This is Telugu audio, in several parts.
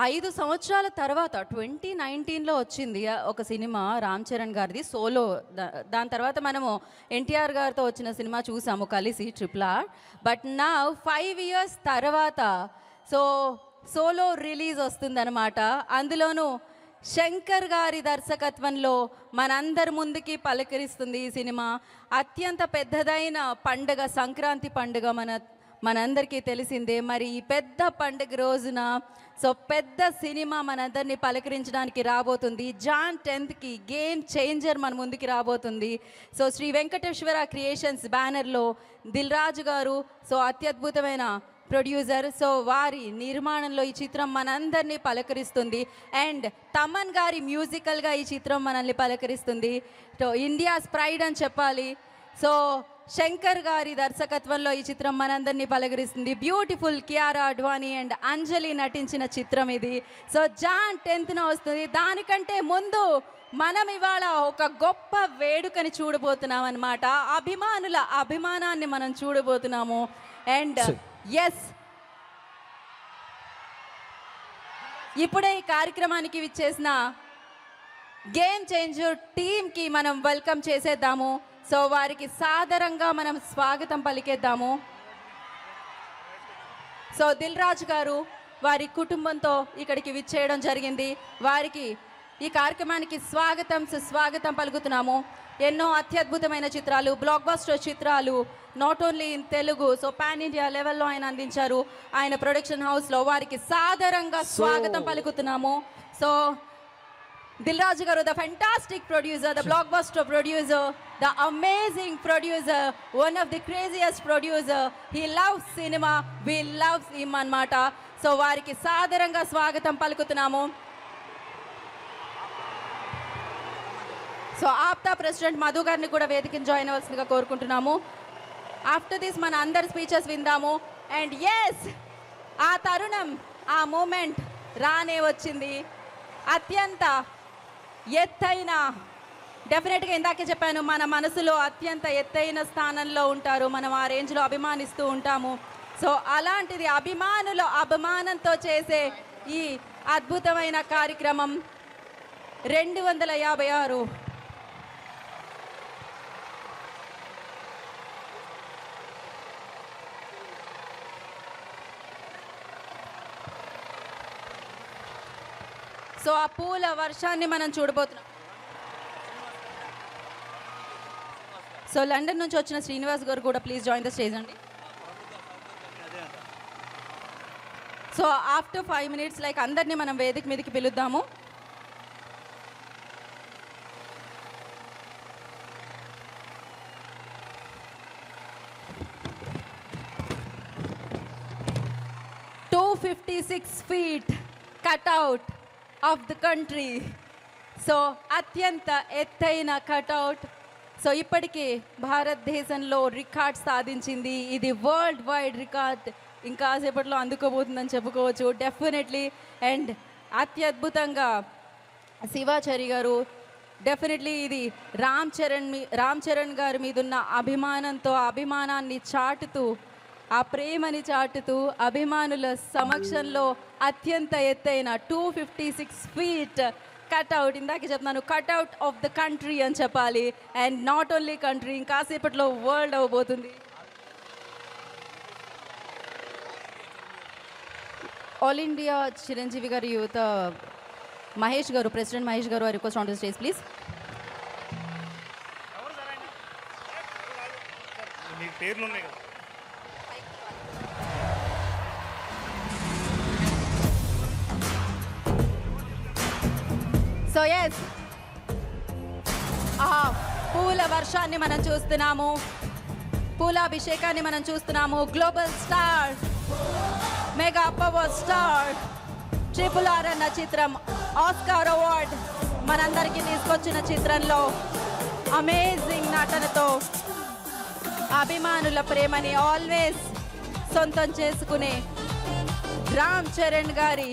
5 సంవత్సరాల తర్వాత 2019లో వచ్చింది ఒక సినిమా రామ్ చరణ్ గారిది సోలో. దాని తర్వాత మనము ఎన్టీఆర్ గారితో వచ్చిన సినిమా చూసాము కలిసి RRR. బట్ నౌ 5 ఇయర్స్ తర్వాత సోలో రిలీజ్ వస్తుందన్నమాట. అందులోనూ శంకర్ గారి దర్శకత్వంలో మనందరి ముందుకి పలకరిస్తుంది ఈ సినిమా. అత్యంత పెద్దదైన పండుగ సంక్రాంతి పండుగ మనందరికీ తెలిసిందే. మరి ఈ పెద్ద పండుగ రోజున పెద్ద సినిమా మనందరినీ పలకరించడానికి రాబోతుంది. జాన్ 10th గేమ్ చేంజర్ మన ముందుకి రాబోతుంది. శ్రీ వెంకటేశ్వర క్రియేషన్స్ బ్యానర్లో దిల్ రాజు గారు అత్యద్భుతమైన ప్రొడ్యూసర్. వారి నిర్మాణంలో ఈ చిత్రం మనందరినీ పలకరిస్తుంది. అండ్ తమన్ గారి మ్యూజికల్గా ఈ చిత్రం మనల్ని పలకరిస్తుంది. ఇండియాస్ ప్రైడ్ అని చెప్పాలి. శంకర్ గారి దర్శకత్వంలో ఈ చిత్రం మనందరినీ పలకరిస్తుంది. బ్యూటిఫుల్ కియారా అడ్వాణి అండ్ అంజలి నటించిన చిత్రం ఇది. జాన్ 10th వస్తుంది. దానికంటే ముందు మనం ఇవాళ ఒక గొప్ప వేడుకని చూడబోతున్నాం అన్నమాట. అభిమానుల అభిమానాన్ని మనం చూడబోతున్నాము. అండ్ ఎస్, ఇప్పుడే ఈ కార్యక్రమానికి విచ్చేసిన గేమ్ చేంజర్ టీమ్కి మనం వెల్కమ్ చేసేద్దాము. వారికి సాదరంగా మనం స్వాగతం పలికేద్దాము. దిల్ రాజు గారు వారి కుటుంబంతో ఇక్కడికి విచ్చేయడం జరిగింది. వారికి ఈ కార్యక్రమానికి సుస్వాగతం పలుకుతున్నాము. ఎన్నో అత్యద్భుతమైన చిత్రాలు, బ్లాక్ బస్టర్ చిత్రాలు not only in Telugu pan India లెవెల్లో ఆయన అందించారు ఆయన ప్రొడక్షన్ హౌస్లో. వారికి సాదరంగా స్వాగతం పలుకుతున్నాము. Dil Raju garu, the fantastic producer, the blockbuster producer, the amazing producer, one of the craziest producer. He loves cinema, we love him annamata. వారికి సాదరంగా స్వాగతం పలుకుతున్నాము. ఆప్తా ప్రెసిడెంట్ మధు గారిని కూడా వేదికను జాయిన్ అవ్వాల్సిందిగా కోరుకుంటున్నాము. ఆఫ్టర్ దిస్ మన అందరి స్పీచెస్ విందాము. అండ్ ఎస్, ఆ తరుణం, ఆ మూమెంట్ రానే వచ్చింది. అత్యంత ఎత్తైన, డెఫినెట్గా ఇందాకే చెప్పాను, మన మనసులో అత్యంత ఎత్తైన స్థానంలో ఉంటారు. మనం ఆ రేంజ్లో అభిమానిస్తూ ఉంటాము. అలాంటిది అభిమానుల అభిమానంతో చేసే ఈ అద్భుతమైన కార్యక్రమం 256 ఆ పూల వర్షాన్ని మనం చూడబోతున్నాం. లండన్ నుంచి వచ్చిన శ్రీనివాస్ గారు కూడా ప్లీజ్ జాయిన్ ద స్టేజ్ అండి. ఆఫ్టర్ 5 minutes అందరినీ మనం వేదిక మీదకి పిలుద్దాము. "256 feet cutout of the country." అత్యంత ఎత్తైన కటౌట్. ఇప్పటికీ భారతదేశంలో రికార్డ్ సాధించింది. ఇది వరల్డ్ వైడ్ రికార్డ్. ఇంకా సేపట్లో అందుకోబోతుందని చెప్పుకోవచ్చు డెఫినెట్లీ. అండ్ అత్యద్భుతంగా శివాచారి గారు, డెఫినెట్లీ ఇది రామ్ చరణ్ గారి మీద ఉన్న అభిమానంతో అభిమానాన్ని చాటుతూ, ఆ ప్రేమని చాటుతూ అభిమానుల సమక్షంలో అత్యంత ఎత్తైన 256 feet కట్అవుట్. ఇందాక చెప్తున్నాను, కట్అవుట్ ఆఫ్ ద కంట్రీ అని చెప్పాలి. అండ్ నాట్ ఓన్లీ కంట్రీ, ఇంకాసేపట్లో వరల్డ్ అవ్వబోతుంది. ఆల్ ఇండియా చిరంజీవి గారి యువత మహేష్ గారు, ప్రెసిడెంట్ మహేష్ గారు, I request on the stage please. Yes, పూల వర్షాన్ని మనం చూస్తున్నాము, పూలాభిషేకాన్ని మనం చూస్తున్నాము. Global star, mega power star RRR అన్న చిత్రం ఆస్కార్ అవార్డ్ మనందరికీ తీసుకొచ్చిన చిత్రంలో అమేజింగ్ నటనతో అభిమానుల ప్రేమని ఆల్వేస్ సొంతం చేసుకునే రామ్ చరణ్ గారి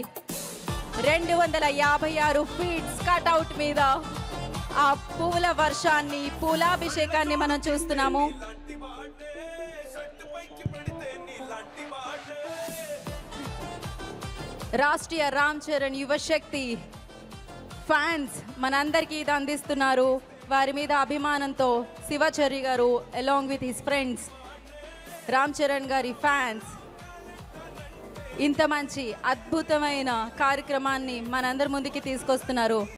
256 feet కట్అవుట్ మీద ఆ పూల వర్షాన్ని, పూలాభిషేకాన్ని మనం చూస్తున్నాము. రాష్ట్రీయ రామ్ చరణ్ యువశక్తి ఫ్యాన్స్ మనందరికీ ఇది అందిస్తున్నారు. వారి మీద అభిమానంతో శివచరి గారు along with his friends Ram Charan గారి ఫ్యాన్స్ ఇంత మంచి అద్భుతమైన కార్యక్రమాన్ని మనందరి ముందుకి తీసుకొస్తున్నారు.